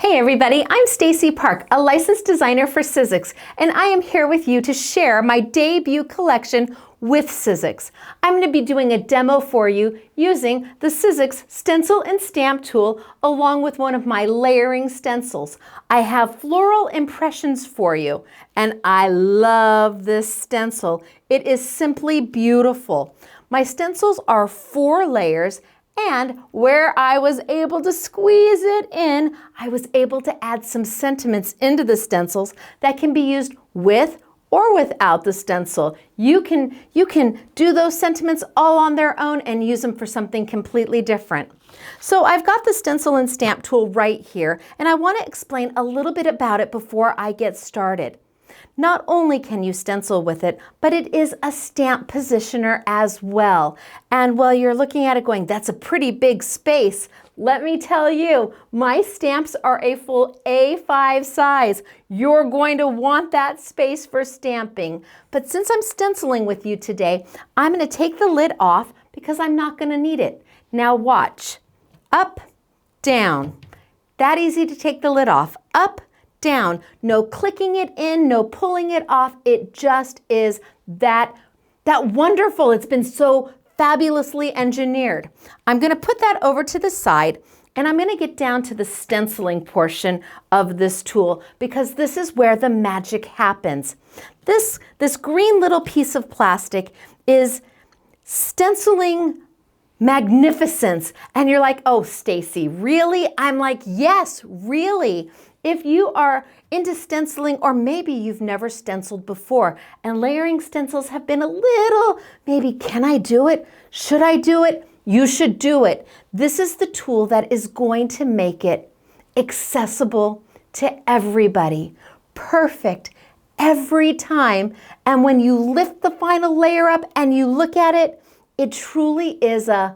Hey everybody, I'm Stacey Park, a licensed designer for Sizzix, and I am here with you to share my debut collection with Sizzix. I'm going to be doing a demo for you using the Sizzix stencil and stamp tool along with one of my layering stencils. I have floral impressions for you, and I love this stencil. It is simply beautiful. My stencils are 4 layers, and where I was able to squeeze it in, I was able to add some sentiments into the stencils that can be used with or without the stencil. You can do those sentiments all on their own and use them for something completely different. So I've got the stencil and stamp tool right here, and I want to explain a little bit about it before I get started. Not only can you stencil with it, but it is a stamp positioner as well. And while you're looking at it going, that's a pretty big space, let me tell you, my stamps are a full A5 size. You're going to want that space for stamping. But since I'm stenciling with you today, I'm going to take the lid off because I'm not going to need it. Now watch. Up, down. That easy to take the lid off. Up, down. No clicking it in, no pulling it off. It just is that wonderful. It's been so fabulously engineered. I'm going to put that over to the side, and I'm going to get down to the stenciling portion of this tool because this is where the magic happens. This green little piece of plastic is stenciling magnificence. And you're like, oh, Stacey, really? I'm like, yes, really. If you are into stenciling, or maybe you've never stenciled before, and layering stencils have been a little, maybe, can I do it? Should I do it? You should do it. This is the tool that is going to make it accessible to everybody. Perfect every time. And when you lift the final layer up and you look at it, it truly is a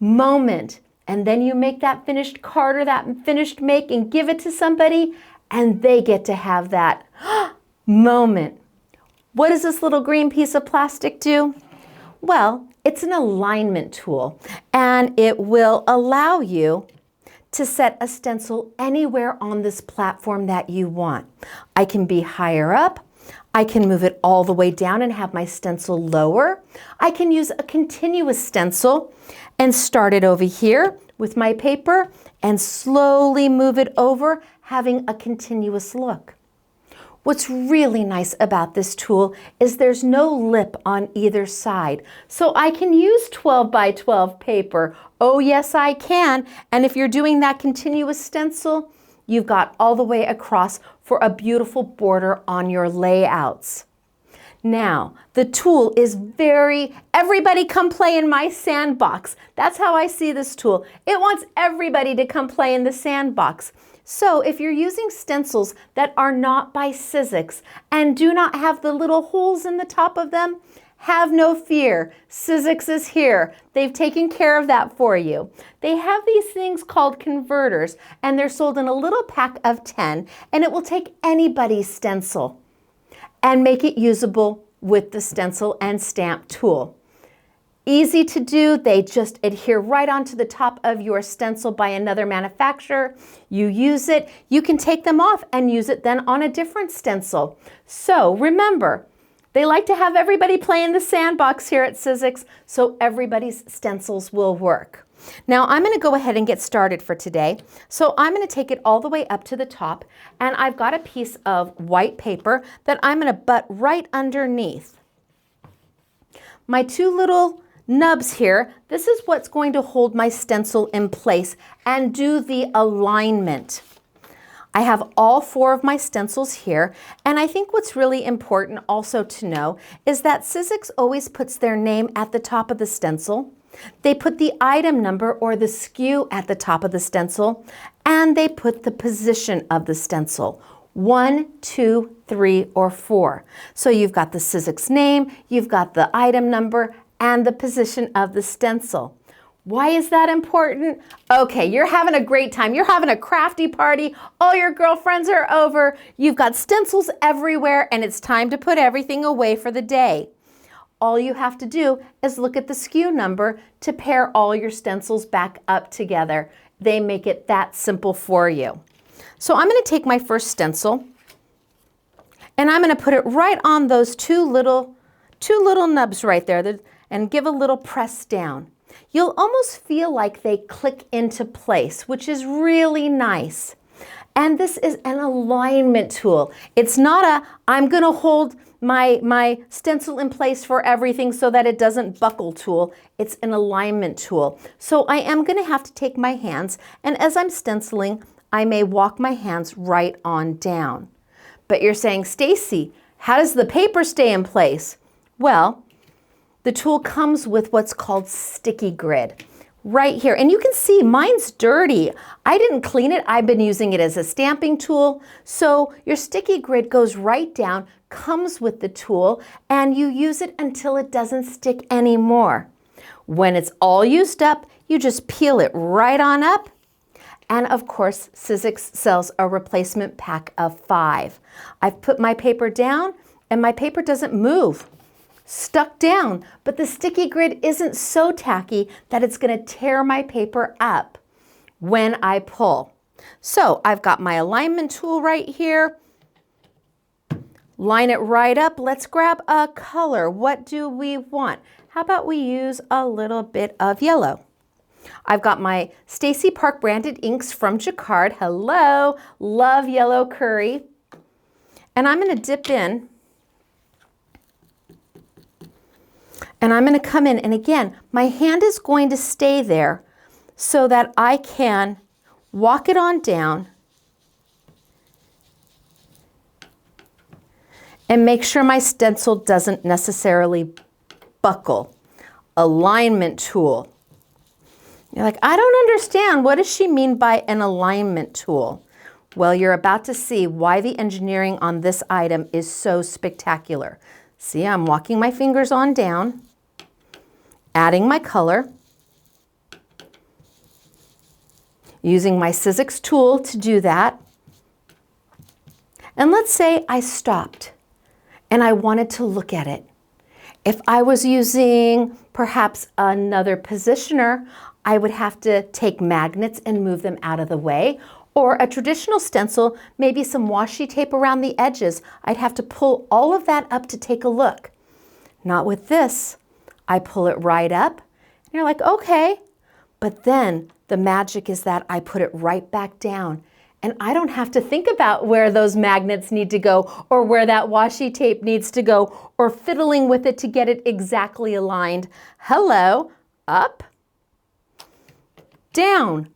moment. And then you make that finished card or that finished make and give it to somebody, and they get to have that moment. What does this little green piece of plastic do? Well, it's an alignment tool, and it will allow you to set a stencil anywhere on this platform that you want. I can be higher up. I can move it all the way down and have my stencil lower. I can use a continuous stencil and start it over here with my paper and slowly move it over, having a continuous look. What's really nice about this tool is there's no lip on either side. So I can use 12 by 12 paper. Oh yes, I can. And if you're doing that continuous stencil, you've got all the way across for a beautiful border on your layouts. Now, the tool is everybody come play in my sandbox. That's how I see this tool. It wants everybody to come play in the sandbox. So if you're using stencils that are not by Sizzix and do not have the little holes in the top of them, have no fear. Sizzix is here. They've taken care of that for you. They have these things called converters, and they're sold in a little pack of 10, and it will take anybody's stencil and make it usable with the stencil and stamp tool. Easy to do. They just adhere right onto the top of your stencil by another manufacturer. You use it. You can take them off and use it then on a different stencil. So remember, they like to have everybody play in the sandbox here at Sizzix, so everybody's stencils will work. Now I'm going to go ahead and get started for today. So I'm going to take it all the way up to the top, and I've got a piece of white paper that I'm going to butt right underneath. My 2 little nubs here, this is what's going to hold my stencil in place and do the alignment. I have all 4 of my stencils here, and I think what's really important also to know is that Sizzix always puts their name at the top of the stencil. They put the item number or the SKU at the top of the stencil, and they put the position of the stencil. 1, 2, 3, or 4. So you've got the Sizzix name, you've got the item number, and the position of the stencil. Why is that important? Okay, you're having a great time. You're having a crafty party. All your girlfriends are over. You've got stencils everywhere, and it's time to put everything away for the day. All you have to do is look at the SKU number to pair all your stencils back up together. They make it that simple for you. So I'm going to take my first stencil and I'm going to put it right on those two little nubs right there and give a little press down. You'll almost feel like they click into place, which is really nice. And this is an alignment tool. It's not I'm going to hold my stencil in place for everything so that it doesn't buckle tool. It's an alignment tool. So I am going to have to take my hands, and as I'm stenciling, I may walk my hands right on down. But you're saying, Stacey, how does the paper stay in place? Well, the tool comes with what's called sticky grid right here. And you can see mine's dirty. I didn't clean it. I've been using it as a stamping tool. So your sticky grid goes right down, comes with the tool, and you use it until it doesn't stick anymore. When it's all used up, you just peel it right on up. And of course, Sizzix sells a replacement pack of 5. I've put my paper down and my paper doesn't move. Stuck down, but the sticky grid isn't so tacky that it's going to tear my paper up when I pull. So I've got my alignment tool right here. Line it right up. Let's grab a color. What do we want? How about we use a little bit of yellow? I've got my Stacey Park branded inks from Jacquard. Hello, love yellow curry. And I'm going to dip in. And I'm going to come in, and again, my hand is going to stay there so that I can walk it on down and make sure my stencil doesn't necessarily buckle. Alignment tool. You're like, I don't understand. What does she mean by an alignment tool? Well, you're about to see why the engineering on this item is so spectacular. See, I'm walking my fingers on down, adding my color, using my Sizzix tool to do that. And let's say I stopped and I wanted to look at it. If I was using perhaps another positioner, I would have to take magnets and move them out of the way. Or a traditional stencil, maybe some washi tape around the edges. I'd have to pull all of that up to take a look. Not with this. I pull it right up, and you're like, okay. But then the magic is that I put it right back down, and I don't have to think about where those magnets need to go or where that washi tape needs to go or fiddling with it to get it exactly aligned. Hello, up, down,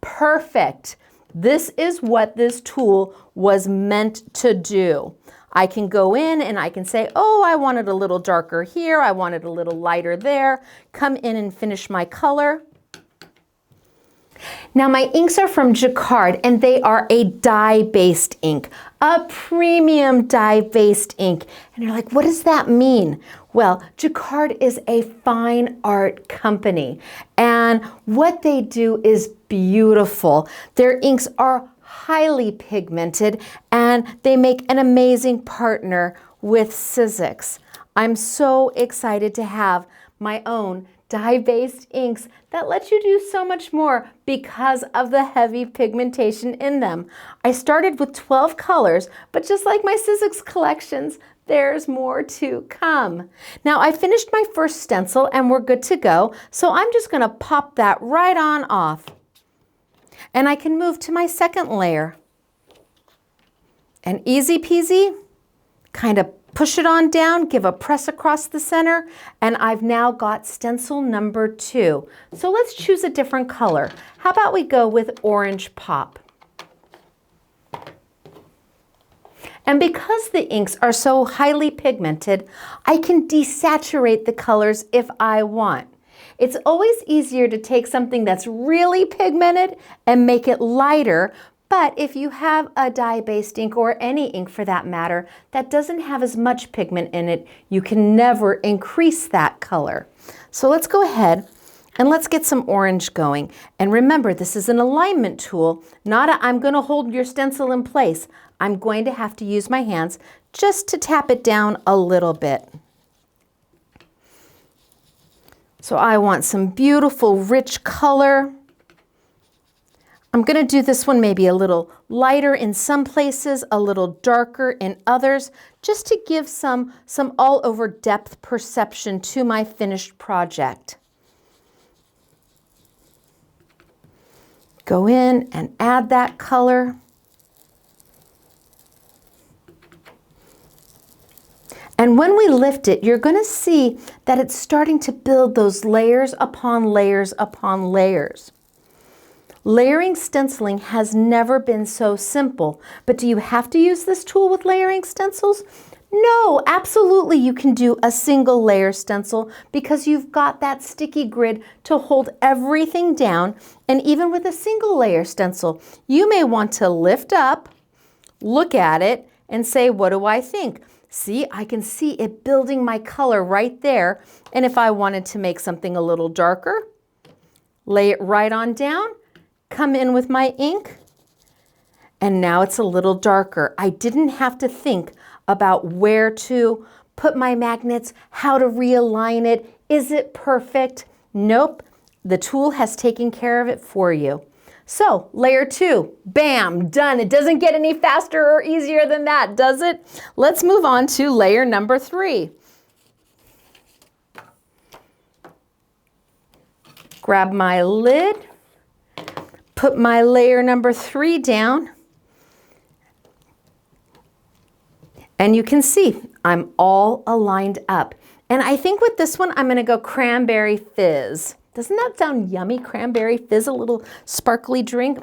perfect. This is what this tool was meant to do. I can go in and I can say, oh, I want it a little darker here. I want it a little lighter there. Come in and finish my color. Now my inks are from Jacquard and they are a dye-based ink, a premium dye-based ink. And you're like, what does that mean? Well, Jacquard is a fine art company and what they do is beautiful. Their inks are highly pigmented and they make an amazing partner with Sizzix. I'm so excited to have my own dye-based inks that let you do so much more because of the heavy pigmentation in them. I started with 12 colors, but just like my Sizzix collections, there's more to come. Now I finished my first stencil and we're good to go, so I'm just going to pop that right on off. And I can move to my second layer. And easy peasy, kind of push it on down, give a press across the center, and I've now got stencil number 2. So let's choose a different color. How about we go with orange pop? And because the inks are so highly pigmented, I can desaturate the colors if I want. It's always easier to take something that's really pigmented and make it lighter, but if you have a dye-based ink, or any ink for that matter, that doesn't have as much pigment in it, you can never increase that color. So let's go ahead and let's get some orange going. And remember, this is an alignment tool, not a I'm going to hold your stencil in place. I'm going to have to use my hands just to tap it down a little bit. So I want some beautiful rich color. I'm going to do this one maybe a little lighter in some places, a little darker in others, just to give some all over depth perception to my finished project. Go in and add that color. And when we lift it, you're going to see that it's starting to build those layers upon layers upon layers. Layering stenciling has never been so simple, but do you have to use this tool with layering stencils? No, absolutely you can do a single layer stencil because you've got that sticky grid to hold everything down. And even with a single layer stencil, you may want to lift up, look at it, and say, what do I think? See, I can see it building my color right there. And if I wanted to make something a little darker, lay it right on down, come in with my ink, and now it's a little darker. I didn't have to think about where to put my magnets, how to realign it. Is it perfect? Nope, the tool has taken care of it for you. So layer 2, bam, done. It doesn't get any faster or easier than that, does it? Let's move on to layer number 3. Grab my lid, put my layer number 3 down, and you can see I'm all aligned up. And I think with this one, I'm gonna go cranberry fizz. Doesn't that sound yummy? Cranberry fizz, a little sparkly drink.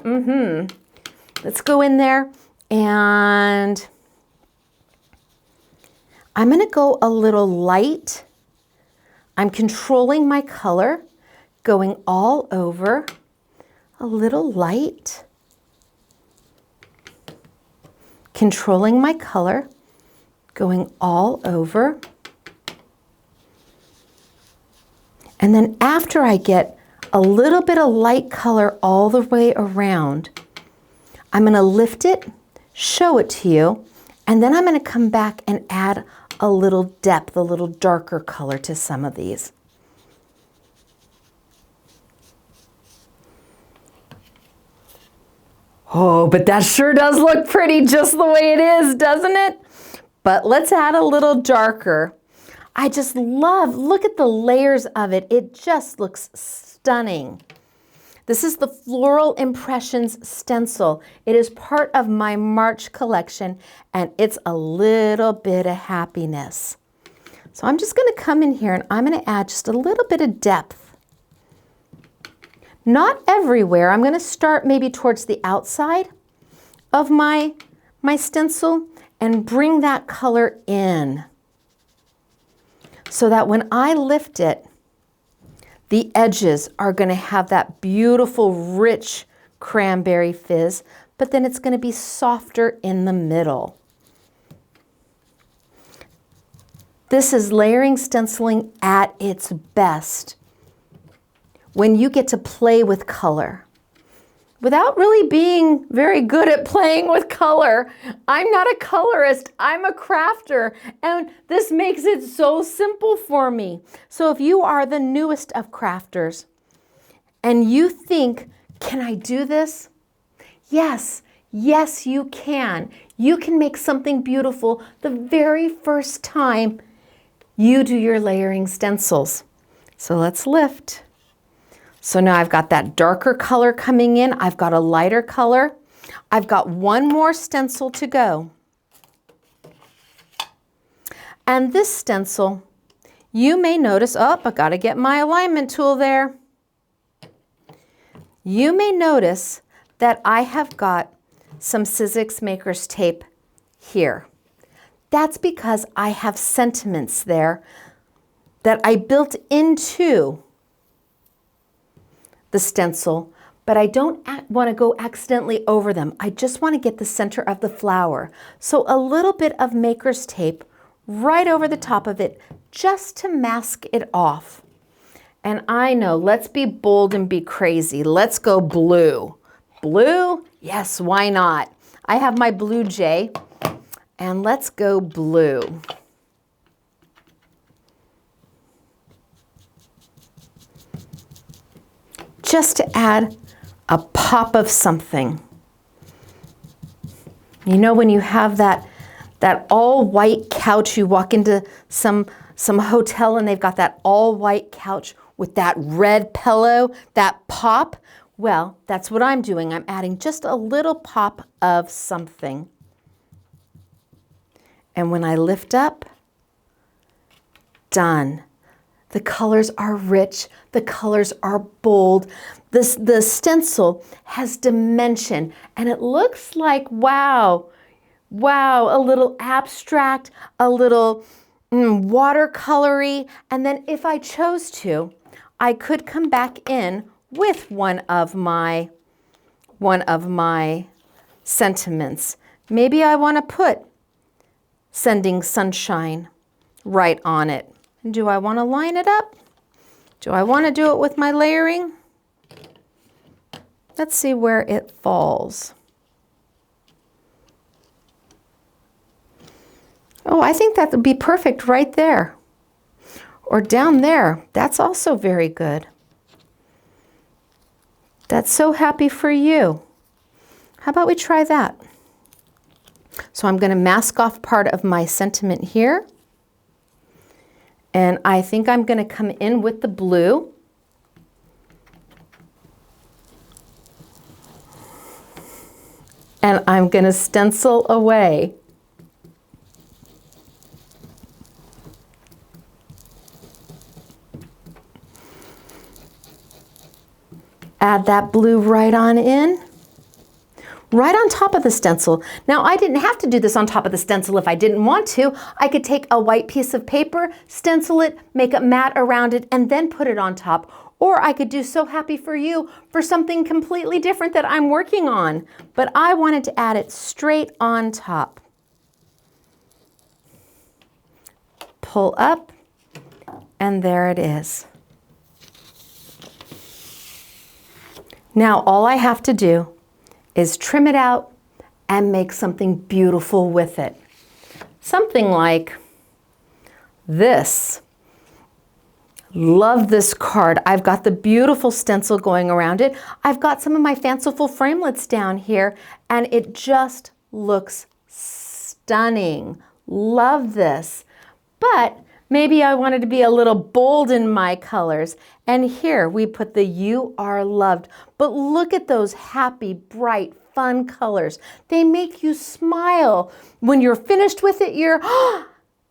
Let's go in there, and I'm gonna go a little light. I'm controlling my color, going all over, a little light. Controlling my color, going all over. And then after I get a little bit of light color all the way around, I'm going to lift it, show it to you, and then I'm going to come back and add a little depth, a little darker color to some of these. Oh, but that sure does look pretty just the way it is, doesn't it? But let's add a little darker. I just love, look at the layers of it. It just looks stunning. This is the Floral Impressions stencil. It is part of my March collection, and it's a little bit of happiness. So I'm just going to come in here and I'm going to add just a little bit of depth. Not everywhere. I'm going to start maybe towards the outside of my stencil and bring that color in, so that when I lift it, the edges are going to have that beautiful, rich cranberry fizz, but then it's going to be softer in the middle. This is layering stenciling at its best, when you get to play with color. Without really being very good at playing with color. I'm not a colorist, I'm a crafter, and this makes it so simple for me. So if you are the newest of crafters and you think, can I do this? Yes, yes you can. You can make something beautiful the very first time you do your layering stencils. So let's lift. So now I've got that darker color coming in. I've got a lighter color. I've got one more stencil to go. And this stencil, you may notice, oh, I gotta get my alignment tool there. You may notice that I have got some Sizzix Maker's tape here. That's because I have sentiments there that I built into the stencil, but I don't want to go accidentally over them. I just want to get the center of the flower. So a little bit of Maker's tape right over the top of it, just to mask it off. And I know, let's be bold and be crazy. Let's go blue. Blue? Yes, why not? I have my blue jay, and let's go blue. Just to add a pop of something. You know, when you have that all white couch, you walk into some hotel and they've got that all white couch with that red pillow, that pop. Well, that's what I'm doing. I'm adding just a little pop of something. And when I lift up, done. The colors are rich, the colors are bold. The stencil has dimension and it looks like, wow, a little abstract, a little watercolory. And then if I chose to, I could come back in with one of my sentiments. Maybe I want to put sending sunshine right on it. Do I want to line it up? Do I want to do it with my layering? Let's see where it falls. Oh, I think that would be perfect right there. Or down there. That's also very good. That's so happy for you. How about we try that? So I'm going to mask off part of my sentiment here. And I think I'm going to come in with the blue. And I'm going to stencil away. Add that blue right on in. Right on top of the stencil. Now, I didn't have to do this on top of the stencil if I didn't want to. I could take a white piece of paper, stencil it, make a mat around it, and then put it on top. Or I could do So Happy for You for something completely different that I'm working on. But I wanted to add it straight on top. Pull up, and there it is. Now, all I have to do is trim it out and make something beautiful with it. Something like this. Love this card. I've got the beautiful stencil going around it. I've got some of my fanciful framelits down here, and it just looks stunning. Love this. But maybe I wanted to be a little bold in my colors. And here we put the You Are Loved. But look at those happy, bright, fun colors. They make you smile. When you're finished with it, you're,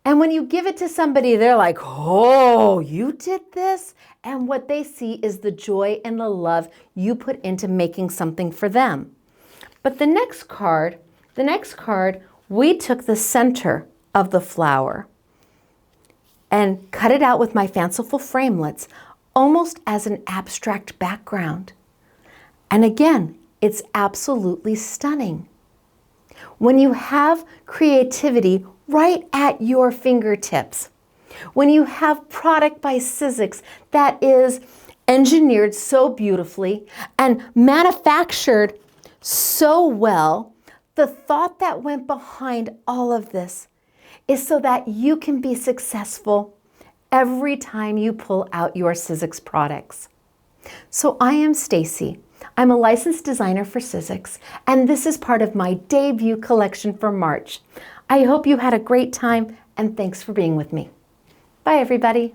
and when you give it to somebody, they're like, oh, you did this? And what they see is the joy and the love you put into making something for them. But the next card, we took the center of the flower and cut it out with my fanciful framelits, almost as an abstract background. And again, it's absolutely stunning. When you have creativity right at your fingertips, when you have product by Sizzix that is engineered so beautifully and manufactured so well, the thought that went behind all of this is so that you can be successful every time you pull out your Sizzix products. So I am Stacey. I'm a licensed designer for Sizzix, and this is part of my debut collection for March. I hope you had a great time, and thanks for being with me. Bye, everybody.